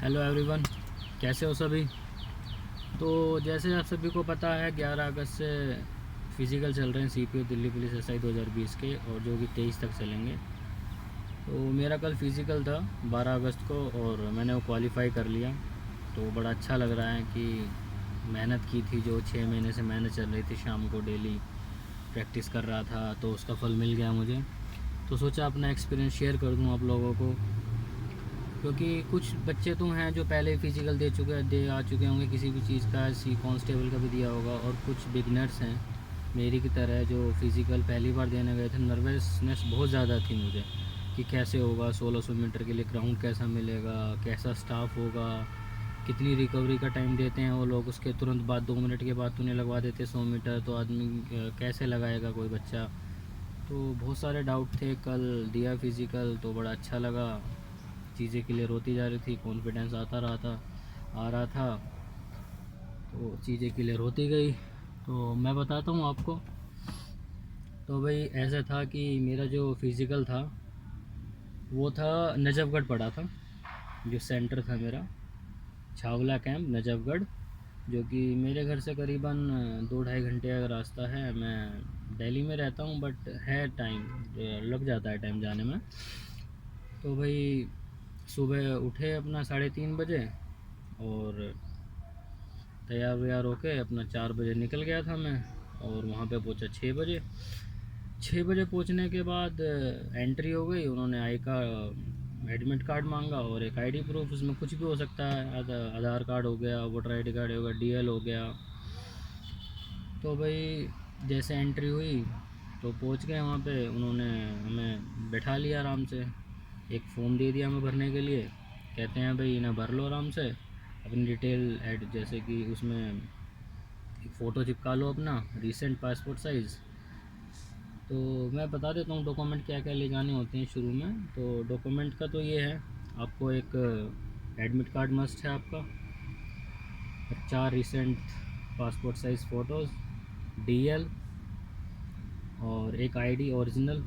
Hello everyone, कैसे हो सभी। तो जैसे आप सभी को पता है 11 अगस्त से फ़िज़िकल चल रहे हैं सीपीओ दिल्ली पुलिस एसआई 2020 के, और जो कि 23 तक चलेंगे। तो मेरा कल फ़िज़िकल था 12 अगस्त को और मैंने वो क्वालिफ़ाई कर लिया। तो बड़ा अच्छा लग रहा है कि मेहनत की थी, जो 6 महीने से मेहनत चल रही थी, शाम को डेली प्रैक्टिस कर रहा था, तो उसका फल मिल गया मुझे। तो सोचा अपना एक्सपीरियंस शेयर कर दूँ आप लोगों को, क्योंकि कुछ बच्चे तो हैं जो पहले फ़िज़िकल दे आ चुके होंगे किसी भी चीज़ का, सी कांस्टेबल का भी दिया होगा, और कुछ बिगनर्स हैं मेरी की तरह जो फ़िज़िकल पहली बार देने गए थे। नर्वसनेस बहुत ज़्यादा थी मुझे कि कैसे होगा, 1600 मीटर के लिए ग्राउंड कैसा मिलेगा, कैसा स्टाफ होगा, कितनी रिकवरी का टाइम देते हैं वो लोग, उसके तुरंत बाद 2 मिनट के बाद उन्हें लगवा देते 100 मीटर, तो आदमी कैसे लगाएगा कोई बच्चा। तो बहुत सारे डाउट थे। कल दिया फ़िज़िकल तो बड़ा अच्छा लगा, चीज़ें क्लियर होती जा रही थी, कॉन्फिडेंस आ रहा था, तो चीज़ें क्लियर होती गई। तो मैं बताता हूँ आपको। तो भाई ऐसा था कि मेरा जो फ़िज़िकल था वो था नजफ़गढ़ पड़ा था, जो सेंटर था मेरा छावला कैंप नजफ़गढ़, जो कि मेरे घर से करीबन 2-2.5 घंटे का रास्ता है। मैं दिल्ली में रहता हूँ बट है टाइम, लग जाता है टाइम जाने में। तो भाई सुबह उठे अपना 3:30 बजे और तैयार व्यार होके अपना 4 बजे निकल गया था मैं, और वहाँ पे पहुँचा 6 बजे। 6 बजे पहुँचने के बाद एंट्री हो गई, उन्होंने आई का एडमिट कार्ड मांगा और एक आईडी प्रूफ, उसमें कुछ भी हो सकता है, आधार कार्ड हो गया, वोटर आईडी कार्ड हो गया, डीएल हो गया। तो भाई जैसे एंट्री हुई तो पहुँच गए वहाँ पे, उन्होंने हमें बैठा लिया आराम से, एक फ़ॉर्म दे दिया हमें भरने के लिए। कहते हैं भाई इन्हें भर लो आराम से, अपनी डिटेल ऐड, जैसे कि उसमें एक फ़ोटो चिपका लो अपना रीसेंट पासपोर्ट साइज़। तो मैं बता देता हूँ डॉक्यूमेंट क्या क्या ले जाने होते हैं शुरू में। तो डॉक्यूमेंट का तो ये है, आपको एक एडमिट कार्ड मस्ट है आपका, 4 recent passport size photos, DL और एक आईडी ओरिजिनल।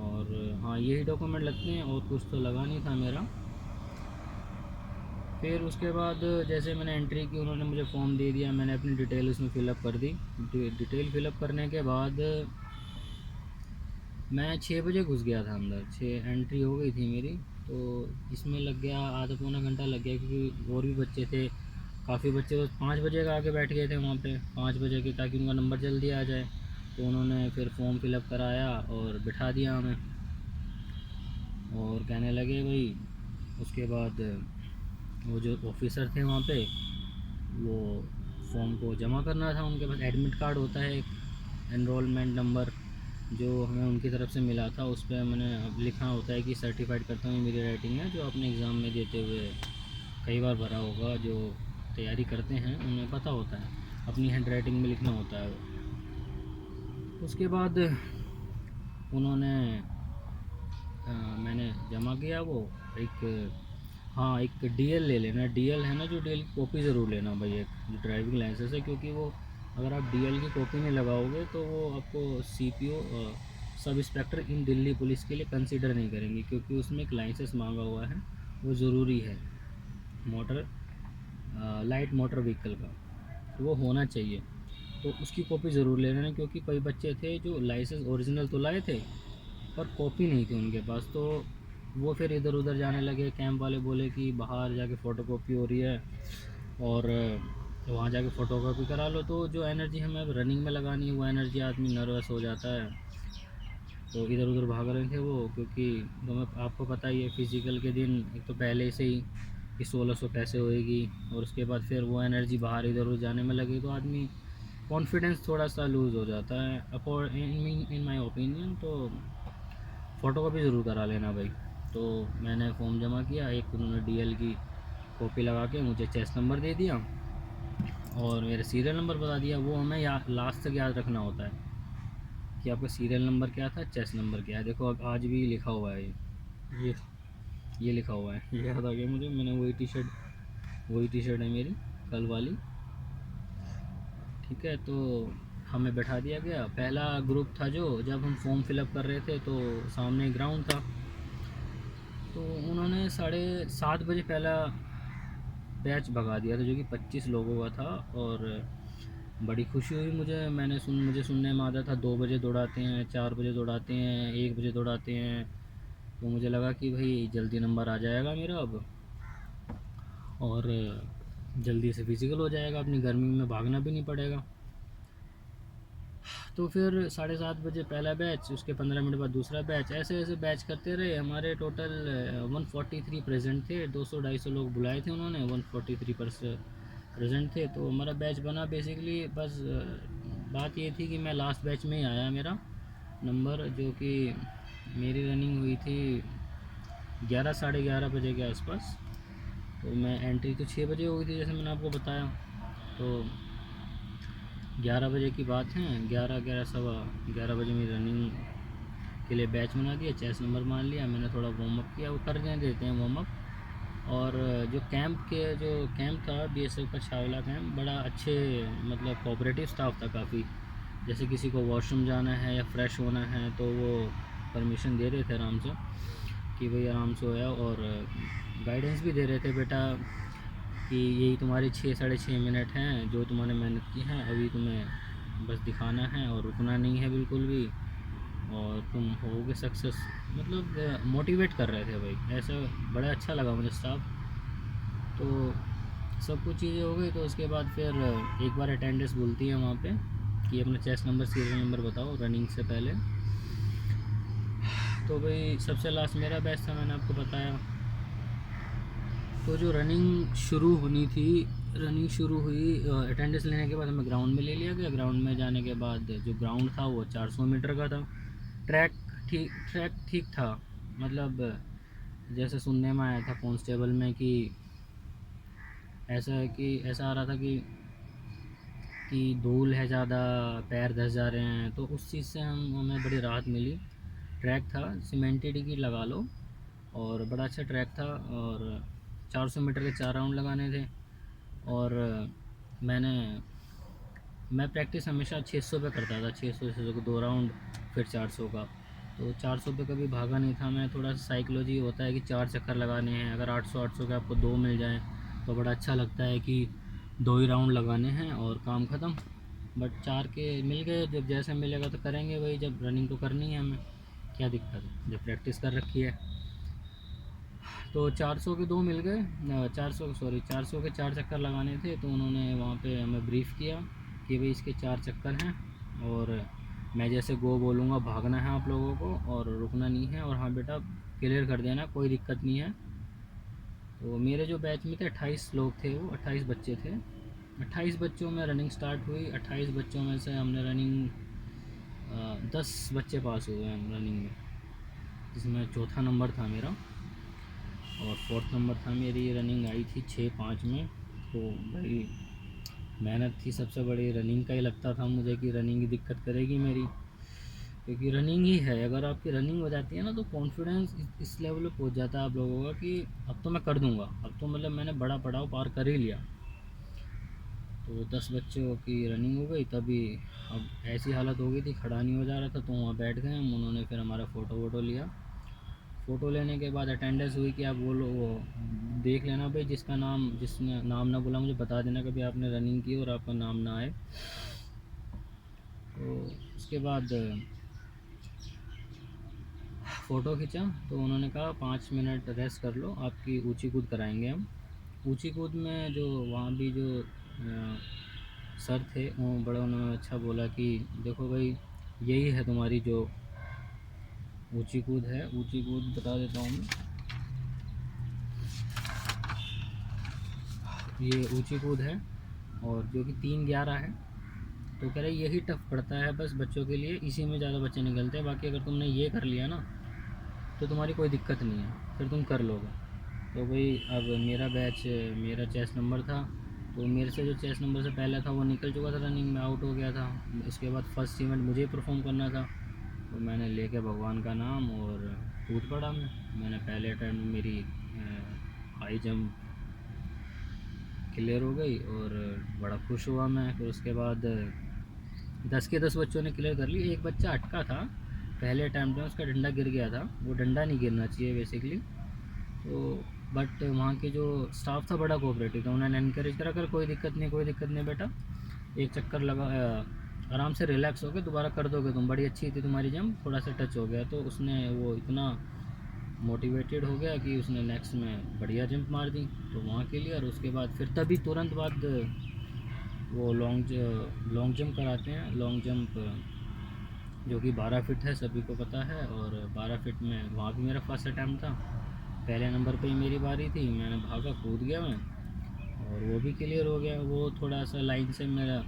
और हाँ, यही डॉक्यूमेंट लगते हैं, और कुछ तो लगा नहीं था मेरा। फिर उसके बाद जैसे मैंने एंट्री की, उन्होंने मुझे फॉर्म दे दिया, मैंने अपनी डिटेल उसमें फ़िलअप कर दी। डिटेल फ़िलअप करने के बाद मैं 6 बजे घुस गया था अंदर, 6 एंट्री हो गई थी मेरी। तो इसमें लग गया आधा पौना घंटा लग गया, क्योंकि और भी बच्चे थे, काफ़ी बच्चे तो 5 बजे का आके बैठ गए थे वहाँ पे, 5 बजे के, ताकि उनका नंबर जल्दी आ जाए। तो उन्होंने फिर फॉर्म फ़िलअप कराया और बिठा दिया हमें, और कहने लगे भाई उसके बाद वो जो ऑफिसर थे वहाँ पे, वो फॉर्म को जमा करना था। उनके पास एडमिट कार्ड होता है एक, एनरोलमेंट नंबर जो हमें उनकी तरफ से मिला था, उस पर मैंने अब लिखा होता है कि सर्टिफाइड करता हूँ मेरी राइटिंग है, जो आपने एग्ज़ाम में देते हुए कई बार भरा होगा, जो तैयारी करते हैं उन्हें पता होता है, अपनी हैंड राइटिंग में लिखना होता है। उसके बाद उन्होंने मैंने जमा किया वो एक, हाँ एक डीएल ले लेना, डीएल है ना, जो डीएल की कॉपी ज़रूर लेना भाई, एक जो ड्राइविंग लाइसेंस है, क्योंकि वो अगर आप डीएल की कॉपी नहीं लगाओगे तो वो आपको सीपीओ सब इंस्पेक्टर इन दिल्ली पुलिस के लिए कंसीडर नहीं करेंगे, क्योंकि उसमें एक लाइसेंस मांगा हुआ है, वो ज़रूरी है, मोटर लाइट मोटर व्हीकल का, तो वो होना चाहिए। तो उसकी कॉपी ज़रूर ले लेना, क्योंकि कई बच्चे थे जो लाइसेंस ओरिजिनल तो लाए थे पर कॉपी नहीं थी उनके पास, तो वो फिर इधर उधर जाने लगे। कैंप वाले बोले कि बाहर जाके फ़ोटोकॉपी हो रही है, और वहाँ जाके फ़ोटोकॉपी करा लो। तो जो एनर्जी हमें अब रनिंग में लगानी है, वो एनर्जी आदमी नर्वस हो जाता है, तो इधर उधर भाग रहे थे वो, क्योंकि तुम्हें आपको पता ही है फ़िज़िकल के दिन एक तो पहले से ही कि 1600 कैसे होएगी, और उसके बाद फिर वो एनर्जी बाहर इधर उधर जाने में लगी, तो आदमी कॉन्फिडेंस थोड़ा सा लूज़ हो जाता है। इन माई ओपिनियन तो फ़ोटो कॉपी ज़रूर करा लेना भाई। तो मैंने फॉर्म जमा किया, एक उन्होंने डीएल की कॉपी लगा के मुझे चेस्ट नंबर दे दिया और मेरा सीरियल नंबर बता दिया। वो हमें लास्ट तक याद रखना होता है कि आपका सीरियल नंबर क्या था, चेस्ट नंबर क्या है। देखो अब आज भी लिखा हुआ है, ये ये लिखा हुआ है, ये याद आ गया मुझे। मैंने वही टी शर्ट है मेरी कल वाली, ठीक है। तो हमें बैठा दिया गया, पहला ग्रुप था जो, जब हम फॉर्म फिलअप कर रहे थे तो सामने ग्राउंड था, तो उन्होंने 7:30 बजे पहला बैच भगा दिया था, जो कि 25 लोगों का था। और बड़ी खुशी हुई मुझे सुनने में आता था 2 बजे दौड़ाते हैं, 4 बजे दौड़ाते हैं, 1 बजे दौड़ाते हैं। तो मुझे लगा कि भाई जल्दी नंबर आ जाएगा मेरा अब, और जल्दी से फिज़िकल हो जाएगा, अपनी गर्मी में भागना भी नहीं पड़ेगा। तो फिर 7:30 बजे पहला बैच, उसके 15 मिनट बाद दूसरा बैच, ऐसे ऐसे बैच करते रहे। हमारे टोटल 143 प्रेजेंट थे, 200-250 लोग बुलाए थे उन्होंने, 143 प्रेजेंट थे। तो हमारा बैच बना बेसिकली। बस बात ये थी कि मैं लास्ट बैच में ही आया मेरा नंबर, जो कि मेरी रनिंग हुई थी 11-11:30 बजे के आसपास। तो मैं एंट्री तो 6 बजे हो गई थी, जैसे मैंने आपको बताया। तो 11 बजे की बात है, 11-11:15 मेरी रनिंग के लिए बैच बना दिया, चेस्ट नंबर मान लिया। मैंने थोड़ा वार्म अप किया, वो करने देते हैं वार्म अप। और जो कैंप था बीएसएफ का छावला कैंप, बड़ा अच्छे मतलब कोऑपरेटिव स्टाफ था काफ़ी। जैसे किसी को वॉशरूम जाना है या फ्रेश होना है तो वो परमिशन दे रहे थे आराम से, कि भाई आराम से होया। और गाइडेंस भी दे रहे थे, बेटा कि यही तुम्हारे 6-6.5 मिनट हैं जो तुमने मेहनत की है, अभी तुम्हें बस दिखाना है और रुकना नहीं है बिल्कुल भी, और तुम होगे सक्सेस। मतलब मोटिवेट कर रहे थे भाई, ऐसा बड़ा अच्छा लगा मुझे स्टाफ। तो सब कुछ चीज़ें हो गई। तो उसके बाद फिर एक बार अटेंडेंस बोलती है वहाँ पे कि अपना चेस्ट नंबर, सीरियल नंबर बताओ रनिंग से पहले। तो भाई सबसे लास्ट मेरा बैच था, मैंने आपको बताया। तो जो रनिंग शुरू हुई, अटेंडेंस लेने के बाद हमें ग्राउंड में ले लिया गया। ग्राउंड में जाने के बाद जो ग्राउंड था वो 400 मीटर का था। ट्रैक ठीक था, मतलब जैसे सुनने में आया था कांस्टेबल में कि ऐसा आ रहा था कि धूल है ज़्यादा, पैर धस जा रहे हैं। तो उस चीज़ से हमें बड़ी राहत मिली। ट्रैक था, सीमेंटेड ही लगा लो, और बड़ा अच्छा ट्रैक था। और 400 मीटर के 4 राउंड लगाने थे। और मैं प्रैक्टिस हमेशा 600 पे करता था, 600 को 2 राउंड, फिर 400 का। तो 400 पे कभी भागा नहीं था मैं। थोड़ा सा साइकोलॉजी होता है कि 4 चक्कर लगाने हैं, अगर 800 के आपको 2 मिल जाएँ तो बड़ा अच्छा लगता है कि 2 ही राउंड लगाने हैं और काम ख़त्म। बट 4 के मिल गए, जब जैसे मिलेगा तो करेंगे भाई, जब रनिंग तो करनी है हमें, क्या दिक्कत है, जब प्रैक्टिस कर रखी है। तो 400 के 2 मिल गए, 400 के 4 चक्कर लगाने थे। तो उन्होंने वहाँ पे हमें ब्रीफ़ किया कि भाई इसके 4 चक्कर हैं, और मैं जैसे गो बोलूँगा भागना है आप लोगों को, और रुकना नहीं है। और हाँ बेटा क्लियर कर देना, कोई दिक्कत नहीं है। तो मेरे जो बैच में थे 28 लोग थे, वो 28 बच्चे थे। 28 बच्चों में रनिंग स्टार्ट हुई। 28 बच्चों में से हमने रनिंग 10 बच्चे पास हुए हम रनिंग में, जिसमें चौथा नंबर था मेरा, और फोर्थ नंबर था मेरी। रनिंग आई थी 6:05 में। तो भाई मेहनत थी सबसे बड़ी, रनिंग का ही लगता था मुझे कि रनिंग ही दिक्कत करेगी मेरी, क्योंकि रनिंग ही है। अगर आपकी रनिंग हो जाती है ना तो कॉन्फिडेंस इस लेवल पे पहुंच जाता है आप लोगों का कि अब तो मैं कर दूंगा, अब तो मतलब मैंने बड़ा पड़ाव पार कर ही लिया। तो 10 बच्चों की रनिंग हो गई, तभी अब ऐसी हालत हो गई थी, खड़ा नहीं हो जा रहा था। तो वहाँ बैठ गए हम, उन्होंने फिर हमारा फ़ोटो लिया। फ़ोटो लेने के बाद अटेंडेंस हुई कि आप वो देख लेना भाई, जिसने नाम ना बोला मुझे बता देना कभी आपने रनिंग की और आपका नाम ना आए। तो उसके बाद फ़ोटो खींचा, तो उन्होंने कहा 5 मिनट रेस्ट कर लो, आपकी ऊंची कूद कराएंगे हम। ऊंची कूद में जो वहाँ भी जो सर थे, वो बड़ा उन्होंने अच्छा बोला कि देखो भाई यही है तुम्हारी जो ऊंची कूद है। ऊंची कूद बता देता हूँ मैं, ये ऊंची कूद है, और जो कि 3:11 है। तो कह रहे यही टफ पड़ता है बस बच्चों के लिए, इसी में ज़्यादा बच्चे निकलते हैं, बाकी अगर तुमने ये कर लिया ना तो तुम्हारी कोई दिक्कत नहीं है, फिर तुम कर लोगे। तो भाई अब मेरा चेस्ट नंबर था। तो मेरे से जो चेस्ट नंबर से पहले था वो निकल चुका था, रनिंग में आउट हो गया था। इसके बाद फर्स्ट इवेंट मुझे ही परफॉर्म करना था। तो मैंने लेके भगवान का नाम और कूद पड़ा। मैंने पहले अटैम्प्ट में मेरी हाई जंप क्लियर हो गई, और बड़ा खुश हुआ मैं। फिर उसके बाद 10 के 10 बच्चों ने क्लियर कर ली। एक बच्चा अटका था पहले अटैम्प्ट में, उसका डंडा गिर गया था। वो डंडा नहीं गिरना चाहिए बेसिकली, तो बट वहाँ के जो स्टाफ था बड़ा कोऑपरेटिव था, उन्होंने इनकरेज करा कर कोई दिक्कत नहीं, कोई दिक्कत नहीं बेटा, एक चक्कर लगा, आराम से रिलैक्स हो गए, दोबारा कर दोगे तुम, बड़ी अच्छी थी तुम्हारी जंप, थोड़ा सा टच हो गया। तो उसने वो इतना मोटिवेटेड हो गया कि उसने नेक्स्ट में बढ़िया जंप मार दी, तो वहाँ के लिए। और उसके बाद फिर तभी तुरंत बाद वो लॉन्ग जंप कराते हैं, लॉन्ग जंप जो कि 12 फीट है, सभी को पता है। और 12 फीट में वहाँ भी मेरा फर्स्ट अटैम्प्ट था, पहले नंबर पे ही मेरी बारी थी, मैंने भागा, कूद गया मैं, और वो भी क्लियर हो गया। वो थोड़ा सा लाइन से मेरा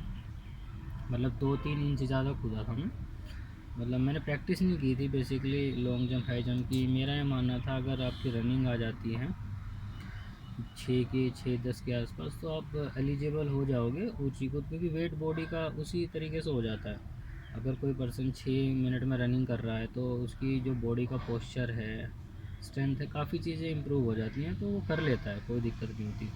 मतलब 2-3 इंच ज़्यादा कूदा था मैं, मतलब मैंने प्रैक्टिस नहीं की थी basically long jump high jump की। मेरा ये मानना था अगर आपकी रनिंग आ जाती है 6-10 के आसपास तो आप एलिजिबल हो जाओगे ऊंची कूद, क्योंकि वेट बॉडी का उसी तरीके से हो जाता है। अगर कोई पर्सन 6 मिनट में रनिंग कर रहा है तो उसकी जो बॉडी का पोस्चर है, स्ट्रेंथ है, काफ़ी चीज़ें इंप्रूव हो जाती हैं, तो वो कर लेता है, कोई दिक्कत नहीं होती।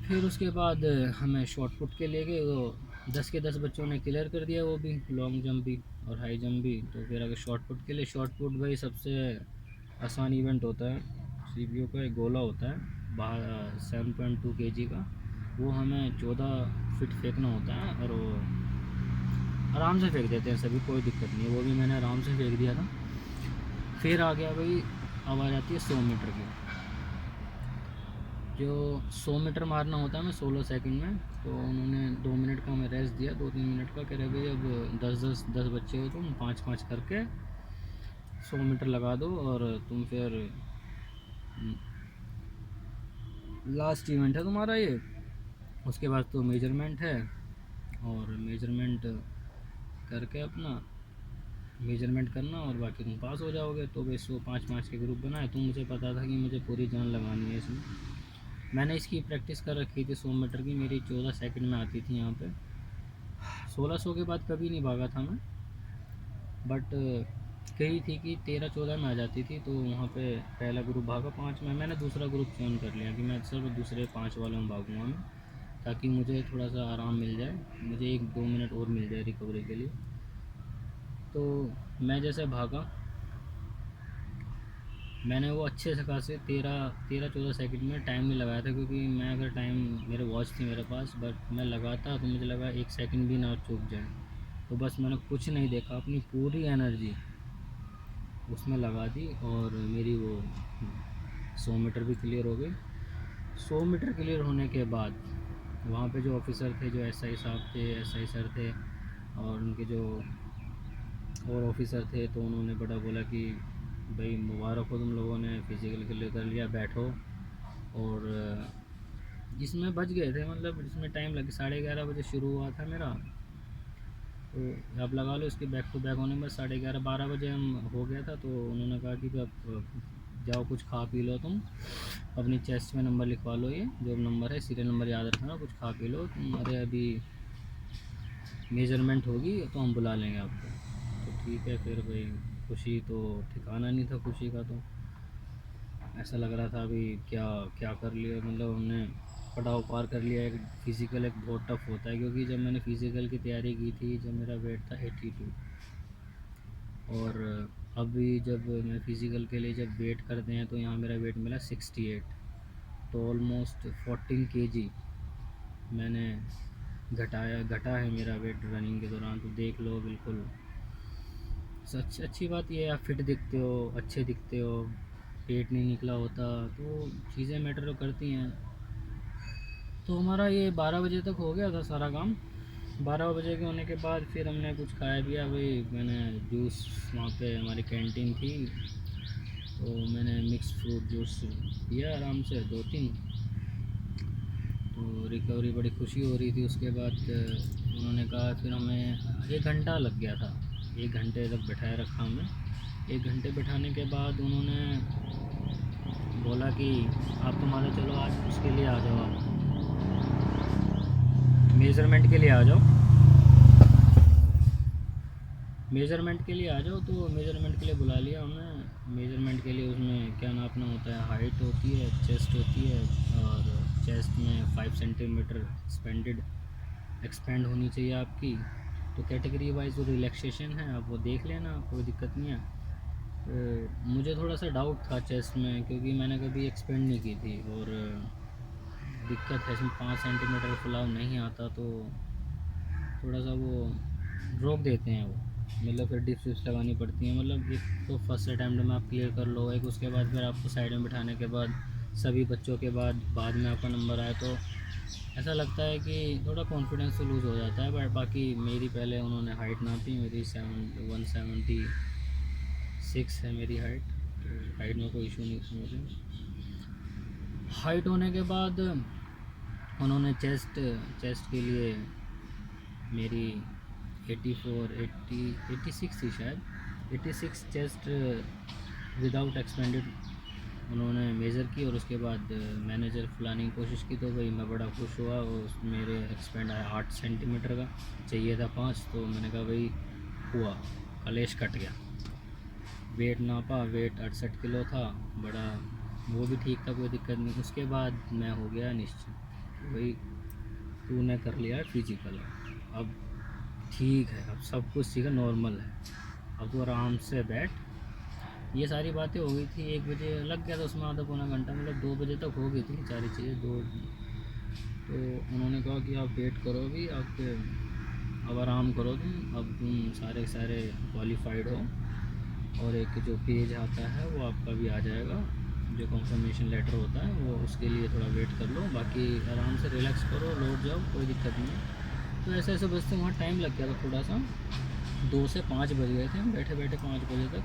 फिर उसके बाद हमें शॉर्ट पुट के ले गए, तो 10 के 10 बच्चों ने क्लियर कर दिया, वो भी लॉन्ग जंप भी और हाई जंप भी। तो फिर अगर शॉर्ट पुट के लिए, शॉर्ट पुट भाई सबसे आसान इवेंट होता है, सीपीओ का एक गोला होता है बाहर 7.2 kg का, वो हमें 14 फीट फेंकना होता है, और वो आराम से फेंक देते हैं सभी, कोई दिक्कत नहीं है, वो भी मैंने आराम से फेंक दिया था। फिर आ गया भाई, अब आ जाती है 100 मीटर की, जो 100 मीटर मारना होता है मैं 16 सेकंड में। तो उन्होंने 2 मिनट का हमें रेस्ट दिया, 2-3 मिनट का, कह रहे भाई अब 10 बच्चे हो तुम, 5-5 करके 100 मीटर लगा दो, और तुम फिर लास्ट इवेंट है तुम्हारा ये। उसके बाद तो मेजरमेंट है, और मेजरमेंट करके अपना मेजरमेंट करना, और बाकी तुम पास हो जाओगे। तो भाई 100 5-5 के ग्रुप बनाए, तो मुझे पता था कि मुझे पूरी जान लगानी है इसमें। मैंने इसकी प्रैक्टिस कर रखी थी 100 मीटर की, मेरी 14 सेकंड में आती थी यहाँ पे। 1600 के बाद कभी नहीं भागा था मैं, बट कही थी कि 13-14 में आ जाती थी। तो वहाँ पे पहला ग्रुप भागा 5 में, मैंने दूसरा ग्रुप चयन कर लिया कि मैं सिर्फ दूसरे 5 वालों में भागूँगा मैं, ताकि मुझे थोड़ा सा आराम मिल जाए, मुझे 1-2 मिनट और मिल जाए रिकवरी के लिए। तो मैं जैसे भागा, मैंने वो अच्छे से खासे 13-14 सेकंड में टाइम नहीं लगाया था, क्योंकि मैं अगर टाइम, मेरे वॉच थी मेरे पास, बट मैं लगाता तो मुझे लगा 1 सेकंड भी ना चूक जाए। तो बस मैंने कुछ नहीं देखा, अपनी पूरी एनर्जी उसमें लगा दी, और मेरी वो 100 मीटर भी क्लियर हो गई। 100 मीटर क्लियर होने के बाद वहाँ पे जो ऑफिसर थे, जो एसआई साहब थे, एसआई सर थे, और उनके जो और ऑफिसर थे, तो उन्होंने बड़ा बोला कि भाई मुबारक हो, तुम लोगों ने फिज़िकल क्लियर कर लिया, बैठो। और जिसमें बच गए थे, मतलब जिसमें टाइम लगे, 11:30 बजे शुरू हुआ था मेरा, तो आप लगा लो इसके बैक टू बैक होने में 11:30-12 बजे हम हो गया था। तो उन्होंने कहा कि अब जाओ कुछ खा पी लो, तुम अपनी चेस्ट में नंबर लिखवा लो, ये जो नंबर है सीरियल नंबर याद रखना, कुछ खा पी लो तुम, अरे अभी मेजरमेंट होगी तो हम बुला लेंगे आपको। तो ठीक है, फिर भाई खुशी तो ठिकाना नहीं था खुशी का, तो ऐसा लग रहा था अभी क्या क्या कर लिया, मतलब हमने पड़ाव पार कर लिया। एक फ़िज़िकल एक बहुत टफ होता है, क्योंकि जब मैंने फ़िज़िकल की तैयारी की थी, जब मेरा वेट था 82, और अभी जब मैं फ़िज़िकल के लिए जब वेट करते हैं तो यहाँ मेरा वेट मिला 68, तो ऑलमोस्ट 14 kg मैंने घटा है मेरा वेट रनिंग के दौरान। तो देख लो, बिल्कुल सच अच्छी बात ये है, आप फिट दिखते हो, अच्छे दिखते हो, पेट नहीं निकला होता, तो चीज़ें मैटर करती हैं। तो हमारा ये 12 बजे तक हो गया था सारा काम। 12 बजे के होने के बाद फिर हमने कुछ खाया पिया, भाई मैंने जूस, वहाँ पे हमारी कैंटीन थी, तो मैंने मिक्स फ्रूट जूस पिया आराम से 2-3। तो रिकवरी बड़ी खुशी हो रही थी। उसके बाद उन्होंने कहा, फिर हमें 1 घंटा लग गया था, 1 घंटे तक बैठाए रखा हमें। 1 घंटे बैठाने के बाद उन्होंने बोला कि आप तुम्हारा चलो आज उसके लिए आ जाओ, आप मेज़रमेंट के लिए आ जाओ, मेज़रमेंट के लिए आ जाओ। तो मेज़रमेंट के लिए बुला लिया हमें। मेज़रमेंट के लिए उसमें क्या नापना होता है, हाइट होती है, चेस्ट होती है, और चेस्ट में 5 सेंटीमीटर एक्सपेंड होनी चाहिए आपकी। तो कैटेगरी वाइज जो रिलैक्सेशन है आप वो देख लेना, कोई दिक्कत नहीं है। मुझे थोड़ा सा डाउट था चेस्ट में, क्योंकि मैंने कभी एक्सपेंड नहीं की थी, और दिक्कत है इसमें 5 सेंटीमीटर फुलाव नहीं आता, तो थोड़ा सा वो रोक देते हैं वो, मतलब फिर डिप्स विप्स लगानी पड़ती हैं। मतलब एक तो फर्स्ट अटैम्प्ट में आप क्लियर कर लो, एक उसके बाद फिर आपको साइड में बिठाने के बाद सभी बच्चों के बाद में आपका नंबर आए, तो ऐसा लगता है कि थोड़ा कॉन्फिडेंस तो लूज़ हो जाता है। बट बाकी मेरी पहले उन्होंने हाइट नापी, मेरी 176 है मेरी हाइट, तो हाइट में कोई इशू नहीं था मुझे। हाइट होने के बाद उन्होंने चेस्ट के लिए मेरी 86 थी शायद, 86 चेस्ट विदाउट एक्सपेंडेड उन्होंने मेज़र की, और उसके बाद मैंने जब फुलाने की कोशिश की तो भाई मैं बड़ा खुश हुआ, और मेरे एक्सपेंड आया 8 सेंटीमीटर का, चाहिए था 5, तो मैंने कहा भाई हुआ, कलेश कट गया। वेट नापा, वेट 68 किलो था, बड़ा वो भी ठीक था, कोई दिक्कत नहीं। उसके बाद मैं हो गया निश्चित कि भाई तूने कर लिया फिजिकल, अब ठीक है, अब सब कुछ ठीक है, नॉर्मल है, अब तो आराम से बैठ। ये सारी बातें हो गई थी, 1 बजे लग गया था उसमें आधा पौना घंटा, मतलब 2 बजे तक हो गई थी सारी चीज़ें। तो उन्होंने कहा कि आप वेट करो, अभी आपके अब आराम करो, अब तुम सारे क्वालिफाइड हो, और एक जो पेज आता है वो आपका भी आ जाएगा, जो कंफर्मेशन लेटर होता है वो, उसके लिए थोड़ा वेट कर लो, बाकी आराम से रिलैक्स करो, लौट जाओ, कोई दिक्कत नहीं है। तो ऐसे बजते वहाँ टाइम लग गया था थोड़ा सा, 2 से 5 बज गए थे हम बैठे बैठे, 5 बजे तक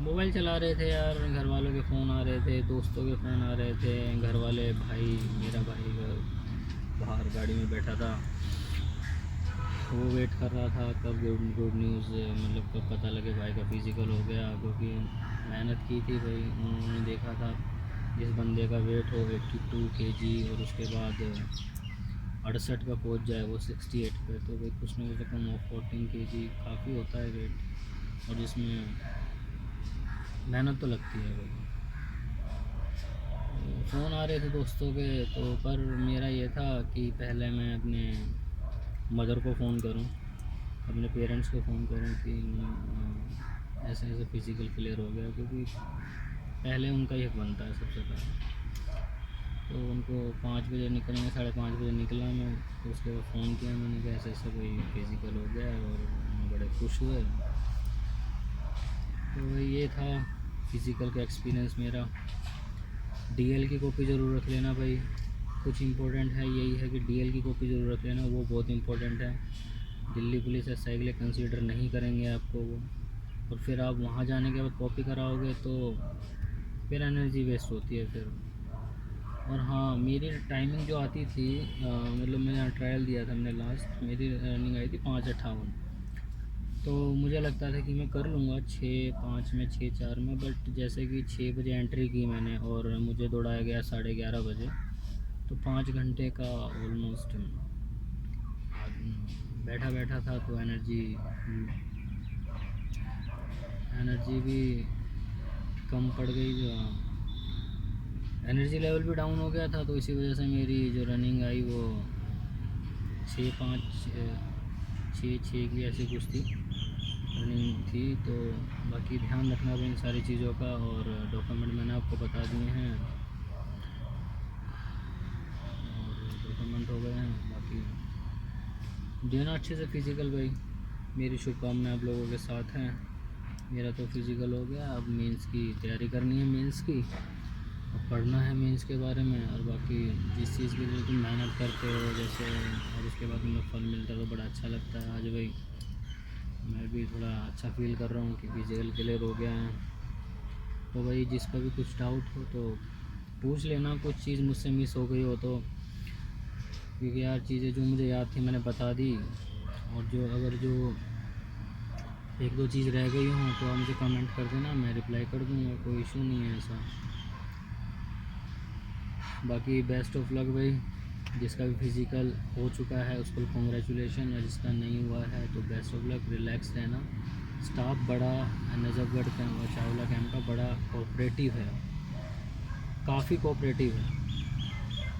मोबाइल चला रहे थे यार, घर वालों के फ़ोन आ रहे थे, दोस्तों के फ़ोन आ रहे थे, घर वाले, भाई, मेरा भाई बाहर गाड़ी में बैठा था, वो वेट कर रहा था कब गुड न्यूज़, मतलब कब पता लगे भाई का फिज़िकल हो गया, क्योंकि मेहनत की थी भाई। उन्होंने देखा था जिस बंदे का वेट हो 82 kg, और उसके बाद 68 का पहुंच जाए वो 68 पे, तो भाई कुछ ना कुछ कम हो, 14 kg काफ़ी होता है वेट, और जिसमें मेहनत तो लगती है भाई। फ़ोन आ रहे थे दोस्तों के, तो पर मेरा ये था कि पहले मैं अपने मदर को फ़ोन करूं, अपने पेरेंट्स को फ़ोन करूं कि ऐसे ऐसे फिज़िकल क्लियर हो गया, क्योंकि पहले उनका ही हक बनता है सबसे पहले। तो उनको 5 बजे निकलना, 5:30 बजे निकला मैं, तो उसके बाद फ़ोन किया मैंने कि ऐसे ऐसे कोई फिज़िकल हो गया, और बड़े खुश हुए। तो ये था फिज़िकल का एक्सपीरियंस मेरा। डीएल की कॉपी ज़रूर रख लेना भाई, कुछ इम्पोर्टेंट है यही है कि डीएल की कॉपी ज़रूर रख लेना, वो बहुत इम्पोर्टेंट है। दिल्ली पुलिस एसआई के लिए कंसीडर नहीं करेंगे आपको वो, और फिर आप वहाँ जाने के बाद कॉपी कराओगे तो फिर एनर्जी वेस्ट होती है फिर। और हाँ, मेरी टाइमिंग जो आती थी, मतलब मैंने ट्रायल दिया था मैंने लास्ट, मेरी रनिंग आई थी 5:58, तो मुझे लगता था कि मैं कर लूँगा 6:05 में, 6:04 में, बट जैसे कि 6 बजे एंट्री की मैंने और मुझे दौड़ाया गया 11:30 बजे, तो 5 घंटे का ऑलमोस्ट बैठा बैठा था, तो एनर्जी भी कम पड़ गई, जो एनर्जी लेवल भी डाउन हो गया था, तो इसी वजह से मेरी जो रनिंग आई वो 6:06 की ऐसी कुछ थी रनिंग थी। तो बाकी ध्यान रखना इन सारी चीज़ों का, और डॉक्यूमेंट मैंने आपको बता दिए हैं, और डॉक्यूमेंट हो गए हैं। बाकी देना अच्छे से फिज़िकल भाई, मेरी शुभकामनाएं आप लोगों के साथ हैं। मेरा तो फिज़िकल हो गया, अब मेंस की तैयारी करनी है, मेंस की, और पढ़ना है मेंस के बारे में, और बाकी जिस चीज़ के लिए तुम मेहनत करते हो जैसे, और उसके बाद तुम्हें फल मिलता है तो बड़ा अच्छा लगता है। आज भाई मैं भी थोड़ा अच्छा फील कर रहा हूँ कि फिजिकल क्लियर हो गया है। तो भाई जिसका भी कुछ डाउट हो तो पूछ लेना, कुछ चीज़ मुझसे मिस हो गई हो तो, क्योंकि यार चीज़ें जो मुझे याद थी मैंने बता दी, और जो 1-2 चीज़ रह गई हों तो आप मुझे कमेंट कर देना, मैं रिप्लाई कर दूँगा, कोई इशू नहीं है ऐसा। बाकी बेस्ट ऑफ लक भाई, जिसका भी फिज़िकल हो चुका है उसको कॉन्ग्रेचुलेशन, और जिसका नहीं हुआ है तो बेस्ट ऑफ लक, रिलैक्स रहना। स्टाफ बड़ा नजफगढ़ कैंप और चावला कैंप का बड़ा कोऑपरेटिव है, काफ़ी कोऑपरेटिव है,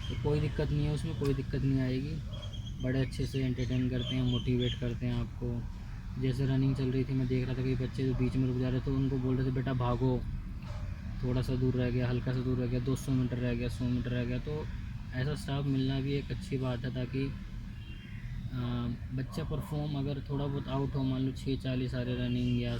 तो कोई दिक्कत नहीं है, उसमें कोई दिक्कत नहीं आएगी। बड़े अच्छे से एंटरटेन करते हैं, मोटिवेट करते हैं आपको, जैसे रनिंग चल रही थी मैं देख रहा था कि बच्चे जो बीच में रुक जा रहे थे उनको बोल रहे थे बेटा भागो, थोड़ा सा दूर रह गया, हल्का सा दूर रह गया, 200 मीटर रह गया, 100 मीटर रह गया। तो ऐसा स्टाफ मिलना भी एक अच्छी बात है, ताकि बच्चा परफॉर्म अगर थोड़ा बहुत आउट हो, मान लो 6:40 आ रहे रनिंग या